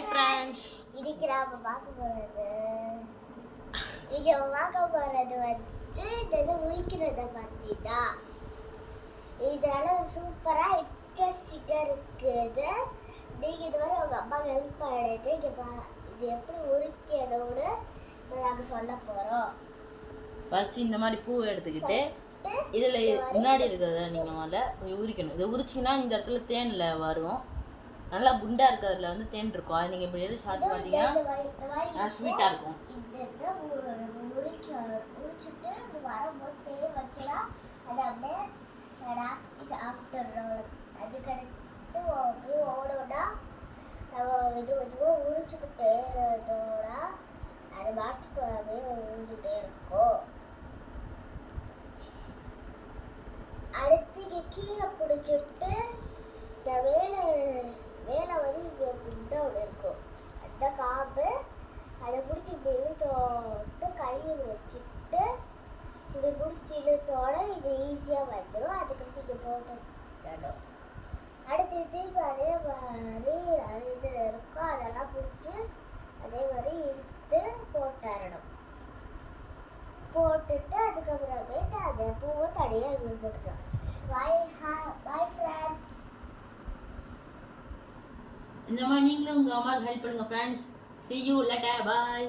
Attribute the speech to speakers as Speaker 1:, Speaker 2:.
Speaker 1: Hi friends.
Speaker 2: இன்னைக்கு நாம பார்க்க போறது வந்து இதை உரிக்கிறத பத்தி தான். இதனால சூப்பரா இன்ட்ரெஸ்டிங்கா இருக்குது. நீங்க இதுவரை உங்க அம்மா ஹெல்ப் பண்ணிட்டு இது எப்படி உரிக்கணும்னு நாங்க சொல்ல போறோம்.
Speaker 1: ஃபர்ஸ்ட் இந்த மாதிரி பூ எடுத்துக்கிட்டு இதுல முன்னாடி இருக்கிறத நீங்க முதல்ல உரிக்கணும். இதை உரிச்சிங்கன்னா இந்த இடத்துல தேன்ல வரும். நல்லா குண்டா இருக்கிறதுல வந்து தேன் இருக்கும். அது நீங்க இப்படி எடுத்து சாப்பிட்டு பார்த்தீங்கன்னா ஸ்வீட்டா இருக்கும்.
Speaker 2: உரிச்சுட்டு வரும்போது தேன் வச்சுனா அதை அப்படியே சாப்பிட்டுறோம். அதுக்கடுத்து ஓடோட நம்ம மெதுவாக உரிச்சுக்கிட்டே இருந்தோட அது பாட்டுக்கு அப்படியே உரிஞ்சுட்டே இருக்கும். அடுத்து கீழே பிடிச்சிட்டு இந்த வேலை வந்து இங்கே குண்டா ஒன்று இருக்கும். அந்த காம்பு அதை பிடிச்சி இப்படி இழுத்தோட்டு கையில் வச்சுட்டு இப்படி பிடிச்சி இழுத்தோட இது ஈஸியாக வந்துடும். அதுக்கடுத்து இங்கே போட்டுடணும். அடுத்து திருப்பி அதே மாதிரி இதில் இருக்கும். அதெல்லாம் பிடிச்சி அதே மாதிரி இழுத்து போட்டுடணும். போட்டுட்டு அதுக்கப்புறமேட்டு அதை பூவை தனியாக இப்படி போட்டுக்கணும். Bye friends.
Speaker 1: இந்த மாதிரி நீங்களும் உங்க அம்மாவுக்கு ஹெல்ப் பண்ணுங்க friends. See you later. Bye.